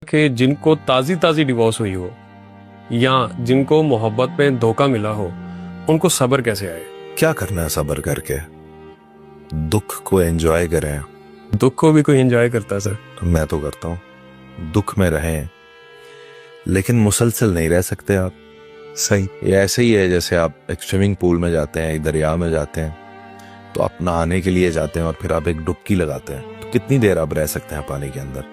कि जिनको ताज़ी ताज़ी डिवोर्स हुई हो या जिनको मोहब्बत में धोखा मिला हो, उनको सब्र कैसे आए? क्या करना है सब्र करके? दुख को एंजॉय करें। दुख को भी कोई एंजॉय करता है सर? मैं तो करता हूं। दुख में रहें, लेकिन मुसलसल नहीं रह सकते आप। सही। ये ऐसे ही है जैसे आप एक स्विमिंग पूल में जाते हैं, एक दरिया में जाते हैं, तो आप नहाने के लिए जाते हैं और फिर आप एक डुबकी लगाते हैं, तो कितनी देर आप रह सकते हैं पानी के अंदर?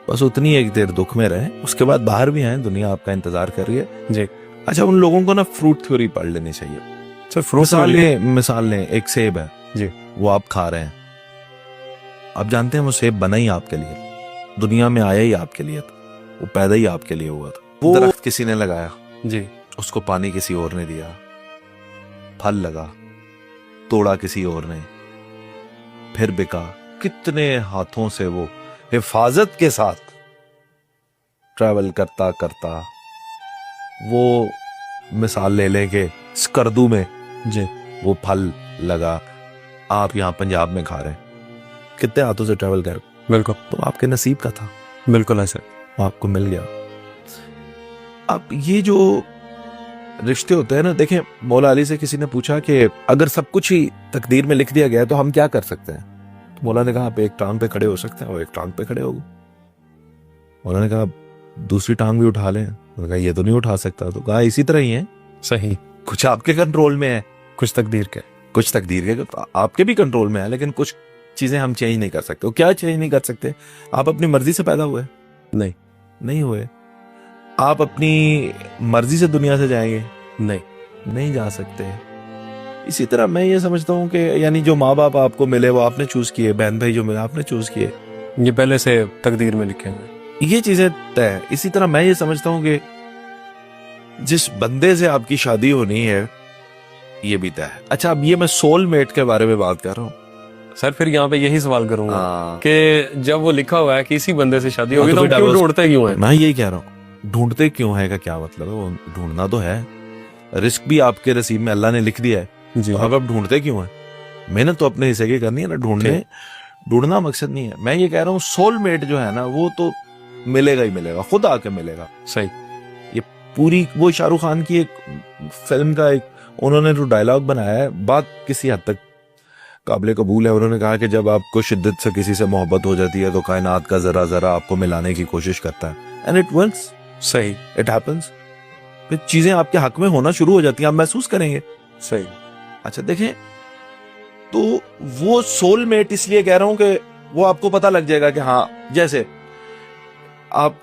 बस उतनी एक देर दुख में रहें, उसके बाद बाहर भी आए, दुनिया आपका इंतजार कर रही है। जी अच्छा, उन लोगों को ना फ्रूट थ्योरी पढ़ लेनी चाहिए। सर, फ्रूट मिसाल लें, एक सेब है जी, वो आप खा रहे हैं। आप जानते हैं वो सेब बना ही आपके लिए, दुनिया में आया ही आपके लिए था, वो पैदा ही आपके लिए हुआ था। वो दरख्त किसी ने लगाया जी, उसको पानी किसी और ने दिया, फल लगा, तोड़ा किसी और ने, फिर बिका। कितने हाथों से वो हिफाजत के साथ ट्रैवल करता करता, वो मिसाल ले लें कि स्कर्दू में जी, वो फल लगा, आप यहां पंजाब में खा रहे हैं, कितने हाथों से ट्रैवल कर, बिल्कुल तो आपके नसीब का था, बिल्कुल है सर। वो आपको मिल गया। अब ये जो रिश्ते होते हैं ना, देखें, मौला अली से किसी ने पूछा कि अगर सब कुछ ही तकदीर में लिख दिया गया है तो हम क्या कर सकते हैं? तो मौला ने कहा आप एक टांग पे खड़े हो सकते हैं, वो एक टांग पे खड़े हो गए। मौला ने कहा दूसरी टांग भी उठा लें, उन्होंने कहा ये तो नहीं उठा सकता। तो कहा इसी तरह ही है, सही। कुछ आपके कंट्रोल में है, कुछ तकदीर के, कुछ तकदीर के तो आपके भी कंट्रोल में है, लेकिन कुछ चीजें हम चेंज नहीं कर सकते। क्या चेंज नहीं कर सकते? आप अपनी मर्जी से पैदा हुए नहीं हुए। आप अपनी मर्जी से दुनिया से जाएंगे? नहीं जा सकते। इसी तरह मैं ये समझता हूँ कि यानी जो माँ बाप आपको मिले वो आपने चूज किए, बहन भाई जो मिले आपने चूज किए, ये पहले से तकदीर में लिखे हैं, ये चीजें तय है। इसी तरह मैं ये समझता हूँ कि जिस बंदे से आपकी शादी होनी है ये भी तय है। अच्छा, अब ये मैं सोलमेट के बारे में बात कर रहा हूँ सर। फिर यहाँ पे यही सवाल करूंगा हाँ। कि जब वो लिखा हुआ है कि इसी बंदे से शादी होगी, तो तो हम फिर क्यों divorce- ढूंढते क्यों हैं? मैं यही कह रहा हूँ, ढूंढते क्यों है का क्या मतलब है? वो ढूंढना तो है, रिस्क भी आपके नसीब में अल्लाह ने लिख दिया है, जी तो अब आप ढूंढते क्यों है? मेहनत तो अपने हिस्से की करनी है ना। ढूंढना मकसद नहीं है। मैं ये कह रहा हूँ सोलमेट जो है ना वो तो मिलेगा ही मिलेगा, खुद आके मिलेगा। सही। ये पूरी वो शाहरुख खान की एक फिल्म का एक उन्होंने जो डायलॉग बनाया है, बात किसी हद तक काबिल कबूल है। उन्होंने कहा कि जब आपको शिद्दत से किसी से मोहब्बत हो जाती है तो कायनात का जरा जरा आपको मिलाने की कोशिश करता है, एंड इट वर्क्स। सही। It happens. फिर चीजें आपके हक में होना शुरू हो जाती हैं, आप महसूस करेंगे। सही। अच्छा देखें, तो वो सोलमेट इसलिए कह रहा हूं कि वो आपको पता लग जाएगा कि हाँ, जैसे आप